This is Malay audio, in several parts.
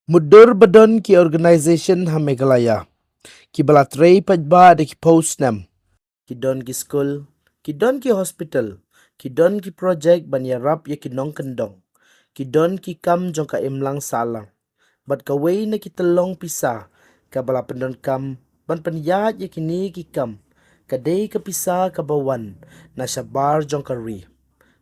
Mudur badon ki organization ha Meghalaya. Ki balatrei pajba de ki postnam. Ki don ki school. Ki don ki hospital. Ki don ki project banyarap ya ki nong kendong. Ki don ki kam jong ka imlang salang. Bat ka wei na ki telong pisa. Ka bala pendon kam. Ban penyat ya kini ki kam. Kadai ka pisa ka bawan. Na sabar jong ka ri.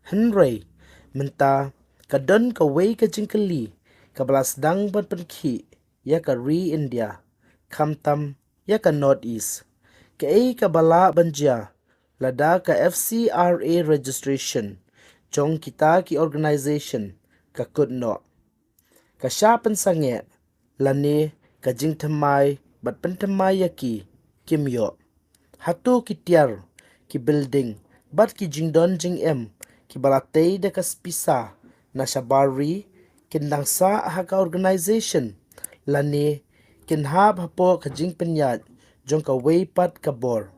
Henry. Menta. Kadon ka wei ka jingkeli. Kabala sedang ban penki. Ya ka ri India. Kamtam. Ya ka North East. Kay kabala banja. Lada ka FCRA registration. Jong kita ki organization. Ka kudno. Ka siya pensange. Lani ka jing tamay. Bat pentamay yaki. Kimyo. Hatu ki tiar. Ki building. Bat ki jing don jing em. Ki balatay da ka spisa. Na sabari. Kindang sa ha ka organization. Lani. Kinhab hapo ka jing penyat. Jong ka waypat ka bor.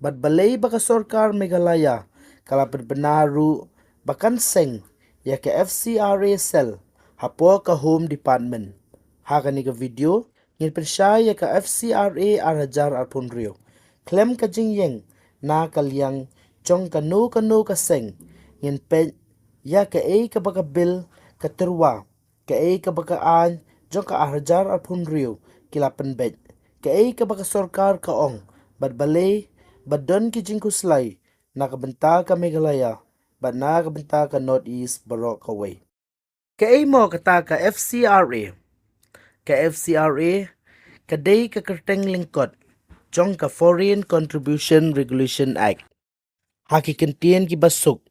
Bat balay baka sorkar Meghalaya. Kalapit benaru. Bakan seng. Ya ka FCRA cell. Hapo ka home department. Haka ni ka video. Ngin pensya ya ka FCRA arhajar arpunrio. Klem ka jing yeng. Na kalyang. Jong kanu ka seng. Ngin pe. Ya ka ka baka bil. Ka terwa. Ka ka baka an. Jong ka arhajar arpunrio. Kilapan bed. Kay ka baka sorkar ka ong, bat balay, badon ki jing kuslay, nakabenta ka Meghalaya, bat nakabenta ka Northeast Barok away. Kay mo kata ka FCRA, kaday ka kerteng lingkot, jong ka Foreign Contribution Regulation Act. Hakikintian ki basuk,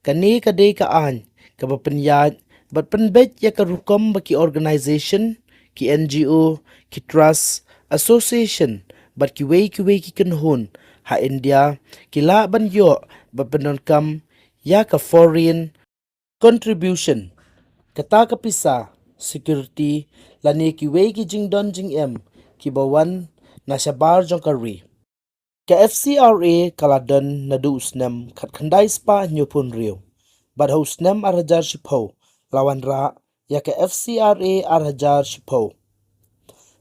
kani kaday ka an, kabapenyad, bat penbet ya ka rukom baki organization, ki NGO, ki trust, association, bat ki wei ki kenhun, ha India, ki la ban yo, bat kam, ya ka foreign contribution. Kata ka pisa, security, lani ki wei ki jing don jing em, ki bawan, na sabar jong kari. Ka FCRA kaladon na duusnam kat khandai spa nyupun rio. Bat housnam arhajar sipo, lawan ra, ya ka FCRA arhajar sipo.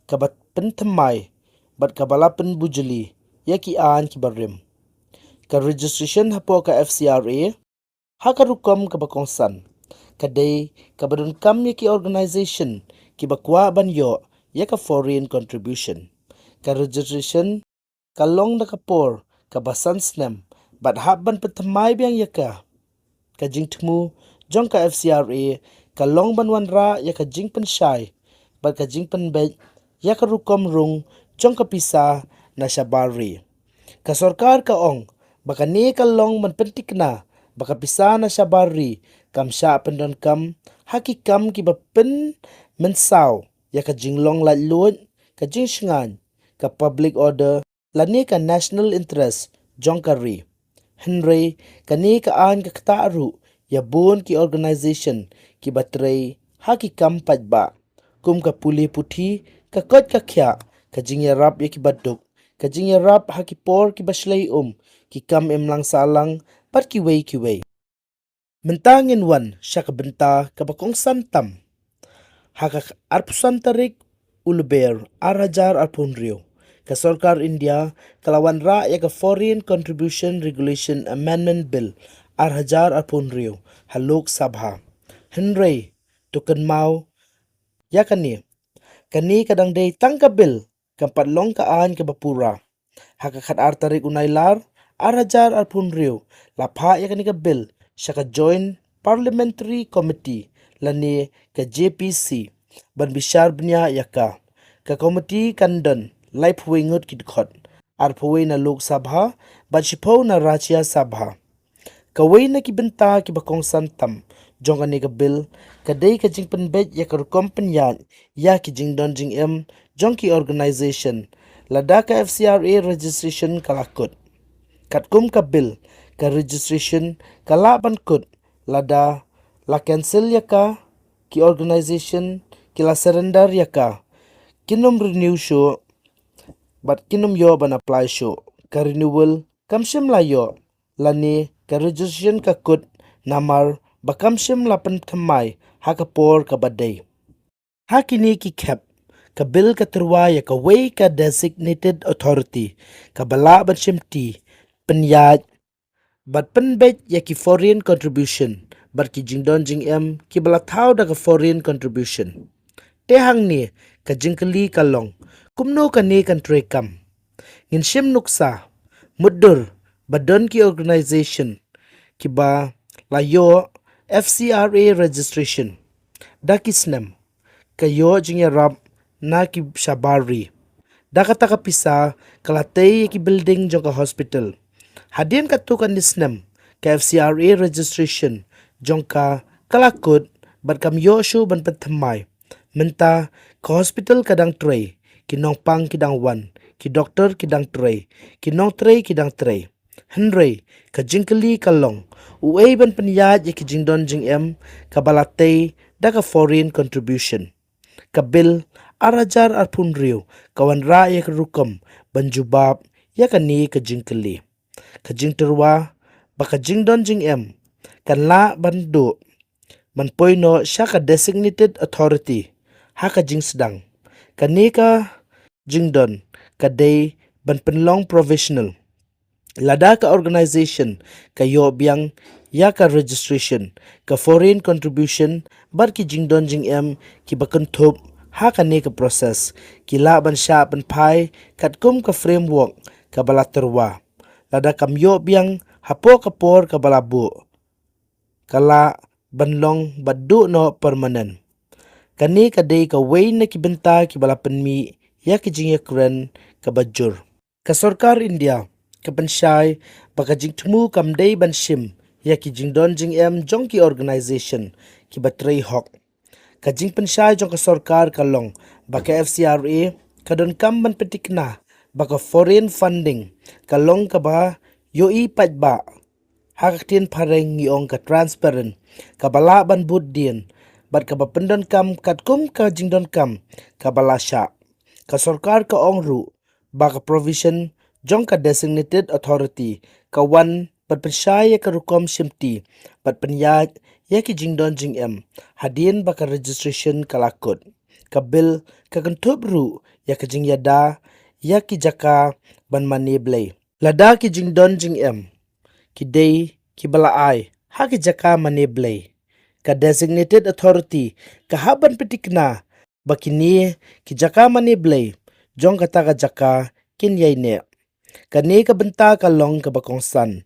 Kabat pentemai, bat kabalapan bujeli, ya ki aan ki barim. Ka registration hapo ka FCRA, hakarukom kabakongsan. Kaday kabadun kam ya ki organization, ki bakwa banyo, ya ka foreign contribution. Ka registration, kalong na kapor, kabasan snam, bat haban pentemai biang ya ka. Ka jing temu, jong ka FCRA, kalong banwan ra ya ka jing pensyay, bat ka jing penbet, ya ka rukom rung jong ka pisa na sabari. Ka sorkar ka ong, baka ni kalong manpentik na, baka pisa na sabari, kam siya pendon kam, haki kam ki bapen mensaw, ya ka jinglong latluot, ka jing shengan, ka public order, lani ka national interest, jong ka ri. Henry, kani ka an ka kataaru, ya bun ki organization, ki batray, haki kam padba, kum ka puli puti, kakot kakya, kajingyarap ya kibadok, kajingyarap hakipor kibaslay ki kam imlang salang, pat kiway. Mentangin wan, siya kabenta kabakong santam. Haka arpusan tarik uluber arhajar arpunrio. Ka Sorkar India, kalawan ra ya ka Foreign Contribution Regulation Amendment Bill arhajar arpunrio, halok sabha. Henry, tukan mau, ya kani kadang day tangka bil, kampat long kaan ke bapura. Hakakat artarik unailar, arhajar arpunrio, lapha ya kani ka bil, siya ka Joint Parliamentary Committee, lani ka JPC, ban bisyar bnya ya ka committee kandon, laip huingut kidkot, arpuwi na Lok Sabha, bat sipaw na Rajya Sabha. Kaway na kibenta kibakong santam, jong ani ka bil, kaday ka jing penbet ya karukom penyat, ya ki jing don jing em, jong ki organization, lada ka FCRA registration kalakut. Katkum ka bil, ka registration kalaban kut, lada la cancel ya ka, ki organization, kila surrender ya ka, kinum renew show, bat kinum yo ban apply show, ka renewal, kamsim la yo, lani ka registration ka kut, namar bakam sim lapan thamai hakapor kabaday. Hakini ki kep ka bil ka terwa ya ka way ka designated authority ka bala ban shimti penyaj bat penbet ya ki foreign contribution bat ki jingdon jing em ki bala thau da ka foreign contribution te hang ni ka jingkali ka long kumno ka ni kan tre kam ngin shim nuksa mudur badon ki organization ki ba la yo FCRA registration dakisnam kayo jingya rap na ki shabari dakata ka pisa kalatay ki building jong ka hospital hadin ka tu kan nisnam ka FCRA registration jong ka kalakut bat kam yoshu ban pathamai menta ka hospital kadang tray kinong pang kidang wan ki doktor kidang tray kinong tray kidang tray henry ka jingkali kalong uay ban penyaj ki jingdon jing em kabalatay da ka foreign contribution kabil arajar arpun riu kawan ra ya rukam banjubab ya kani ka jingkali ka jingterwa baka jingdon jing em kan la bandu man poino siya ka designated authority ha ka jing sedang kani ka jingdon kadai ban penlong professional lada ka organization kayo biang ya ka registration ka foreign contribution bar ki jingdon jing em ki bakan thup ha ka ne ka process ki la ban sha ban phai kat kum ka framework ka bala terwa lada kam yo biang hapo ka por ka bala bu kala banlong badu no permanent kani ka day ka way na ki benta ki bala penmi ya ki jing ya kren ka bajur ka sarkar India ka bansyai baka jing tmu kam day ban shim ya ki jing don jing em jong ki organization ki batray hok ka jing pansyai jong ka sarkar ka long baka FCRA ka don kam ban petikna baka foreign funding ka long ka ba yo i pat ba haktin pareng yong ka transparent ka bala ban bud din bat ka ba pendon kam kat kum ka jing don kam ka bala sha ka sarkar ka ongru baka provision jong ka designated authority ka wan bat pensyai ka rukom shimti bat penyaj ya ki jingdon jing em hadin baka registration kalakut ka bil ka kentup ru ya ki jing yada ya ki jaka ban mani blay lada ki jingdon jing em ki day ki bala ai ha ki jaka mani blay ka designated authority ka haban petikna bakini ki jaka mani blay jong kata ka jaka kin yai ne kani ka benta ka long ka bakongsan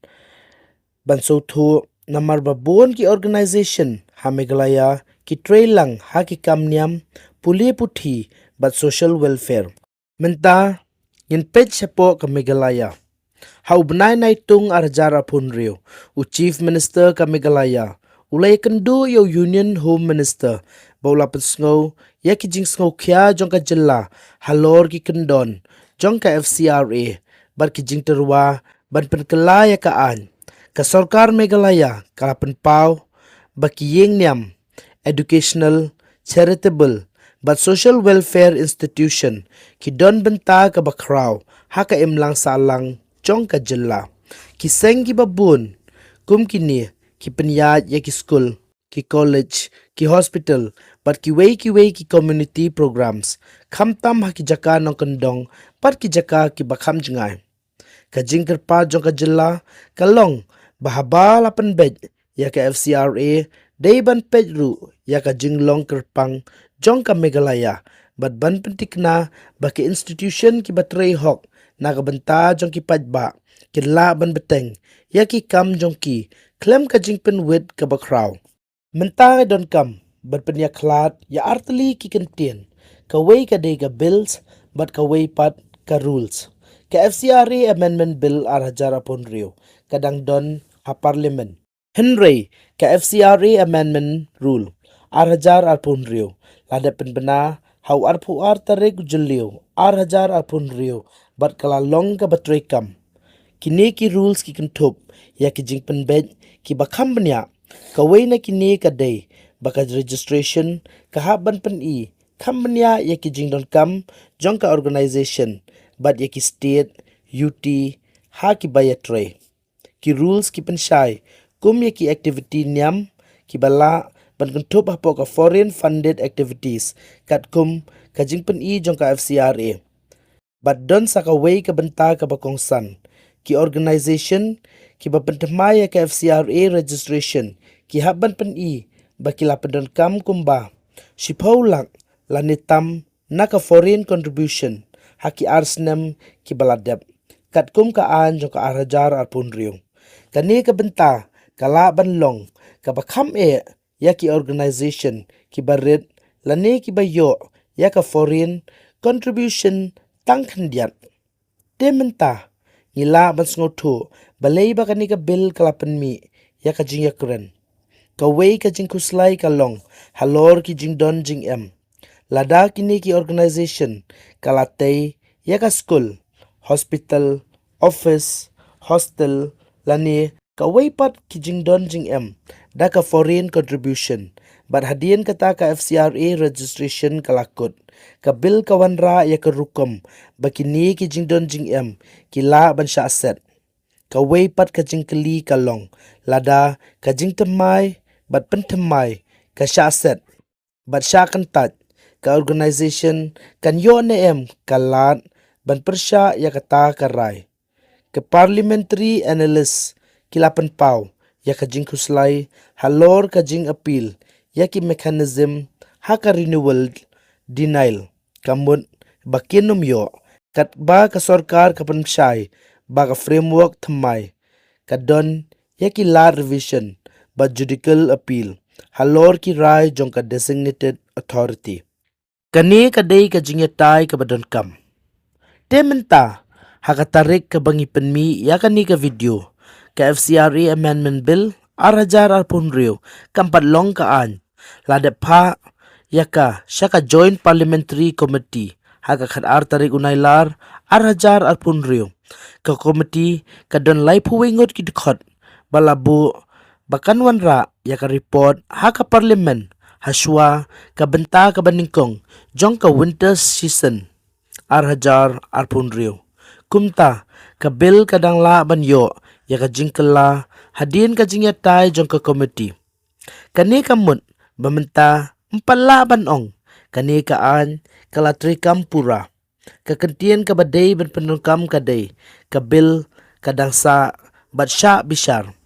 banso thu namar babon ki organization ha Meghalaya ki trailang ha ki kamniam puli puthi bat social welfare menta yin page sapo ka Meghalaya hau benai nai tung arjara pun riu u chief minister ka Meghalaya ulai kendu yo union home minister baula pensngau ya ki jing sngau khia jong ka jilla halor ki kendon jong ka FCRA bar ki jing terwa ban penkelaya ka an ka sarkar Meghalaya kala penpau baki yeng niam educational charitable but social welfare institution ki don benta ka bakraw ha ka imlang salang jong ka jilla ki seng ki babun kum kini ki penyaj ya ki school ki college ki hospital but ki way ki community programs kham tam ha ki jaka nong kendong pat ki jaka ki bakham jingai ka jingker pa jong ka jilla kalong bahaba lapan bed ya ka FCRA day ban pedru ya ka jinglong kerpang jong ka Meghalaya bat ban pentikna baki institution ki batray hok na ka benta jong ki padba kila ban beteng ya ki kam jong ki klem ka jingpen wit ka bakraw menta don kam bat penya klat ya artli ki kentien ka way ka day ka bills bat ka way pat ka rules ka FCRA Amendment Bill arhajar apun riu kadang don ha parliament Henry ka FCRA Amendment Rule arhajar apun riu lada penbena hau arpu tarik jeliu arhajar apun riu bat kala long ka batrekam kini ki rules ki kentup ya ki jing penbet ki bakham benya ka way na kini ka day baka registration ka haban pen i kambenya ya ki jing don kam jong ka organization but ya ki state UT ha ki bayatre ki rules ki pensyai kum ya ki activity niam ki bala ban kuntup hapo ka foreign funded activities kat kum ka jing pen I jong ka FCRA. But don saka way ka benta ka bakongsan ki organization ki bapentemaya ka FCRA registration ki haban pen I bakila pendon kam kumba shipaulang lanitam naka foreign contribution haki arsnem ki baladep kat kum ka an jong ka arajar arpun riu kani ka benta kala banlong ka bakam ya ki organization ki barit lani ki bayo ya ka foreign contribution tangkhandiat tementa ngila ban sngotu balay ba kani ka bill kalapan mi ya ka jing yakren kaway ka jing kuslay kalong halor ki jing don jing em lada kini ki organization kalatay ya ka school hospital office hostel lani kaway pat ki jing don jing em da ka foreign contribution but hadian kata ka FCRA registration kalakot ka bill kawanra ya ka rukom bakini ki jing don jing em kila ban sya aset kaway pat ka jing kali kalong lada ka jing temai bat pentemai ka sya aset bat sya kantat ka organization kan yo ne em kalat ban persya ya kata karai ke parliamentary analyst kilapan pau ya ka jing kuslay halor ka jing appeal ya ki mechanism haka renewal denial kamut bakinum yo kat ba ka sarkar ka pansyay ba ka framework thamay kadon ya ki la revision ba judicial appeal halor ki rai jong ka designated authority kani kadai ka jing yatay ka badon kam tementa hakatarik ka bangi penmi ya kani ka video ka FCRA Amendment Bill arajar arpun riu kampat long kaan lade pa yaka syaka Joint Parliamentary Committee haka khat artarik unailar arajar arpun riu ka komiti kadon lai puwingot ki dikot balabu bakan wanra yaka report haka parliament haswa ka benta ka baningkong jong ka winter season arajar arpun riu kumta ka bill kadang la banyo ya ka jingkala hadin ka jingyatay jong ka committee kani kamut bamenta empalaban ong kani kaan kalatri kampura kakentian ka baday ban penungkam kaday ka bill kadang sa batsya bishar